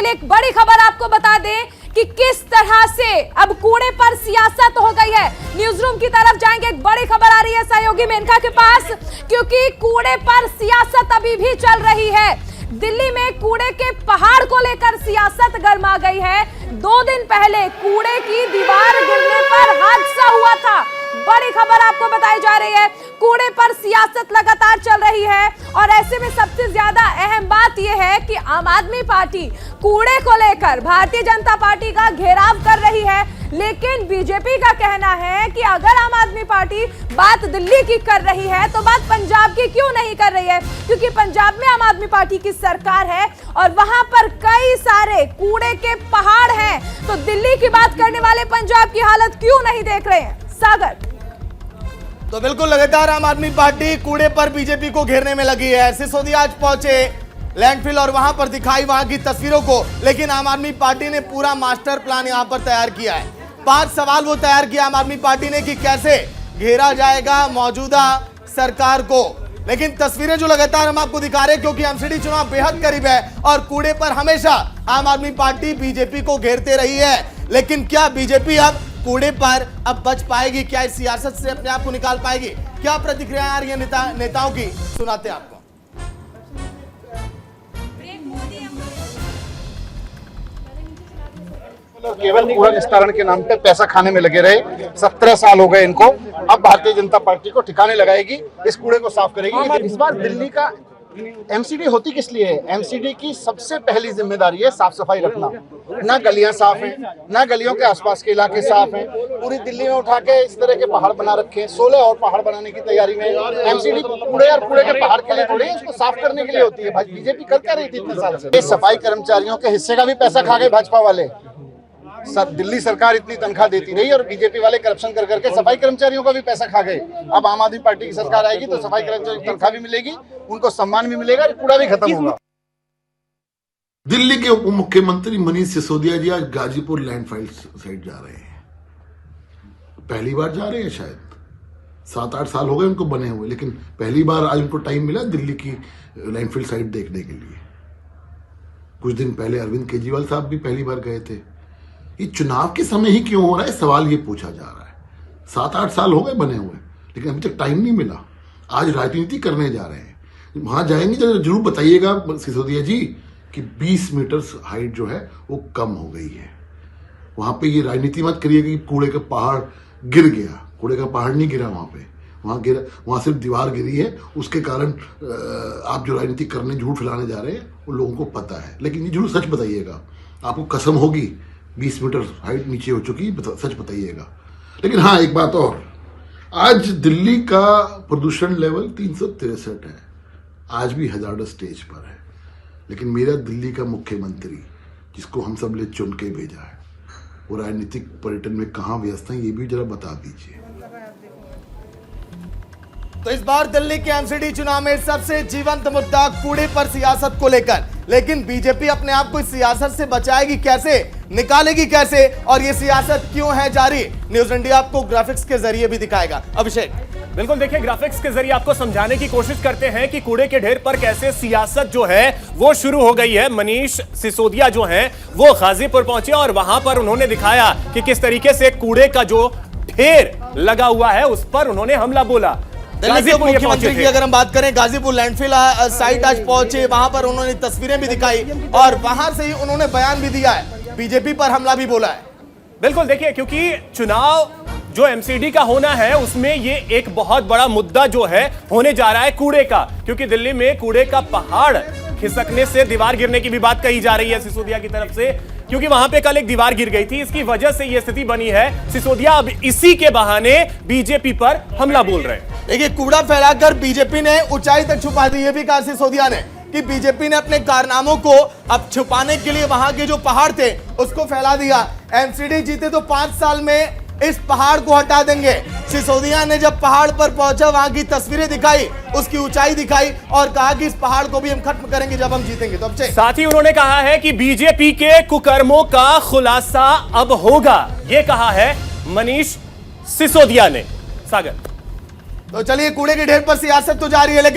लिए एक बड़ी खबर आपको बता दें कि किस तरह से अब कूड़े पर सियासत हो गई है। न्यूज रूम की तरफ जाएंगे, एक बड़ी खबर आ रही है सहयोगी मेनका के पास, क्योंकि कूड़े पर सियासत अभी भी चल रही है। दिल्ली में कूड़े के पहाड़ को लेकर सियासत गर्मा गई है। 2 दिन पहले कूड़े की दीवार गिरने पर हादसा हुआ था। बड़ी खबर आपको बताई जा रही है, कूड़े पर सियासत लगातार चल रही है और ऐसे में सबसे ज्यादा अहम बात यह है कि आम आदमी पार्टी कूड़े को लेकर भारतीय जनता पार्टी का घेराव कर रही है। लेकिन बीजेपी का कहना है कि अगर आम आदमी पार्टी बात दिल्ली की कर रही है तो बात पंजाब की क्यों नहीं कर रही है, क्योंकि पंजाब में आम आदमी पार्टी की सरकार है और वहां पर कई सारे कूड़े के पहाड़ हैं। तो दिल्ली की बात करने वाले पंजाब की हालत क्यों नहीं देख रहे हैं? सागर तो बिल्कुल लगातार आम आदमी पार्टी कूड़े पर बीजेपी को घेरने में लगी है। सिसोदिया आज पहुंचे लैंडफिल और वहां पर दिखाई वहां की तस्वीरों को, लेकिन आम आदमी पार्टी ने पूरा मास्टर प्लान यहां पर तैयार किया है। 5 सवाल वो तैयार किया आम आदमी पार्टी ने कि कैसे घेरा जाएगा मौजूदा सरकार को। लेकिन तस्वीरें जो लगातार हम आपको दिखा रहे हैं, क्योंकि एमसीडी चुनाव बेहद करीब है और कूड़े पर हमेशा आम आदमी पार्टी बीजेपी को घेरते रही है। लेकिन क्या बीजेपी अब कूड़े पर अब बच पाएगी? क्या इस सियासत से अपने आप को निकाल पाएगी? क्या प्रतिक्रियाएं आ रही है नेताओं की, सुनाते हैं आपको। केवल कूड़ा निस्तारण के नाम पे पैसा खाने में लगे रहे। 17 साल हो गए इनको। अब भारतीय जनता पार्टी को ठिकाने लगाएगी, इस कूड़े को साफ करेगी। इस बार दिल्ली का एमसीडी होती किस लिए है? एमसीडी की सबसे पहली जिम्मेदारी है साफ सफाई रखना। ना गलियां साफ हैं, ना गलियों के आसपास के इलाके साफ हैं। पूरी दिल्ली में उठा के इस तरह के पहाड़ बना रखे हैं। 16 और पहाड़ बनाने की तैयारी में। एमसीडी कूड़े और कूड़े के पहाड़ के लिए थोड़ी है, इसको साफ करने के लिए होती है। भाई बीजेपी कर क्या रही थी इतने साल से? सफाई कर्मचारियों के हिस्से का भी पैसा खा गए भाजपा वाले। दिल्ली सरकार इतनी तनख्वाह देती रही और बीजेपी वाले करप्शन कर करके सफाई कर्मचारियों का भी पैसा खा गए। अब आम आदमी पार्टी की सरकार आएगी तो सफाई कर्मचारियों की तनख्वाह भी मिलेगी, उनको सम्मान भी मिलेगा, कूड़ा भी खत्म होगा। दिल्ली के उप मुख्यमंत्री मनीष सिसोदिया जी आज गाजीपुर लैंडफाइल साइड जा रहे हैं। पहली बार जा रहे हैं, शायद 7-8 साल हो गए उनको बने हुए, लेकिन पहली बार आज उनको टाइम मिला दिल्ली की लैंडफिल साइड देखने के लिए। कुछ दिन पहले अरविंद केजरीवाल साहब भी पहली बार गए थे। ये चुनाव के समय ही क्यों हो रहा है, सवाल ये पूछा जा रहा है। 7-8 साल हो गए बने हुए, लेकिन अभी तक टाइम नहीं मिला। आज राजनीति करने जा रहे हैं, वहां जाएंगे तो जरूर बताइएगा सिसोदिया जी कि 20 मीटर हाइट जो है वो कम हो गई है। वहां पे ये राजनीति मत करिएगा कि कूड़े का पहाड़ गिर गया। कूड़े का पहाड़ नहीं गिरा वहां पे, वहां सिर्फ दीवार गिरी है। उसके कारण आप जो राजनीति करने झूठ फैलाने जा रहे हैं वो लोगों को पता है, लेकिन ये जरूर सच बताइएगा। आपको कसम होगी 20 मीटर हाइट नीचे हो चुकी, सच बताइएगा। लेकिन हाँ, एक बात और, आज दिल्ली का प्रदूषण लेवल 363 है, आज भी हजार्डस स्टेज पर है। लेकिन मेरा दिल्ली का मुख्यमंत्री, जिसको हम सब ने चुन के भेजा है, वो राजनीतिक पर्यटन में कहाँ व्यस्त है, ये भी जरा बता दीजिए। तो इस बार दिल्ली के एमसीडी चुनाव में सबसे जीवंत मुद्दा कूड़े पर सियासत को लेकर। लेकिन बीजेपी अपने आप को इस सियासत से बचाएगी कैसे, निकालेगी कैसे, और ये सियासत क्यों है जारी? न्यूज इंडिया आपको ग्राफिक्स के जरिए भी दिखाएगा। अभिषेक, बिल्कुल, देखिए ग्राफिक्स के जरिए आपको समझाने की कोशिश करते हैं कि कूड़े के ढेर पर कैसे सियासत जो है वो शुरू हो गई है। मनीष सिसोदिया जो हैं वो गाजीपुर पहुंचे और वहां पर उन्होंने दिखाया कि किस तरीके से कूड़े का जो ढेर लगा हुआ है उस पर उन्होंने हमला बोला। मुख्यमंत्री की अगर हम बात करें, गाजीपुर लैंडफिल साइट आज पहुंचे, वहां पर उन्होंने तस्वीरें भी दिखाई और वहां से ही उन्होंने बयान भी दिया है, बीजेपी पर हमला भी बोला है। बिल्कुल, देखिए क्योंकि चुनाव जो एमसीडी का होना है उसमें ये एक बहुत बड़ा मुद्दा जो है होने जा रहा है कूड़े का, क्योंकि दिल्ली में कूड़े का पहाड़ खिसकने से दीवार गिरने की भी बात कही जा रही है सिसोदिया की तरफ से, क्योंकि वहां पे कल एक दीवार गिर गई थी। इसकी वजह से यह स्थिति बनी है। सिसोदिया अब इसी के बहाने बीजेपी पर हमला बोल रहे हैं। देखिए, कूड़ा फैलाकर बीजेपी ने ऊंचाई तक छुपा दी, ये भी कहा सिसोदिया ने कि बीजेपी ने अपने कारनामों को अब छुपाने के लिए वहां के जो पहाड़ थे उसको फैला दिया। एमसीडी जीते तो 5 साल में इस पहाड़ को हटा देंगे। सिसोदिया ने जब पहाड़ पर पहुंचा, वहां की तस्वीरें दिखाई, उसकी ऊंचाई दिखाई और कहा कि इस पहाड़ को भी हम खत्म करेंगे जब हम जीतेंगे। तो साथ ही उन्होंने कहा है कि बीजेपी के कुकर्मों का खुलासा अब होगा, ये कहा है मनीष सिसोदिया ने। सागर, तो चलिए, कूड़े के ढेर पर सियासत तो जारी है, लेकिन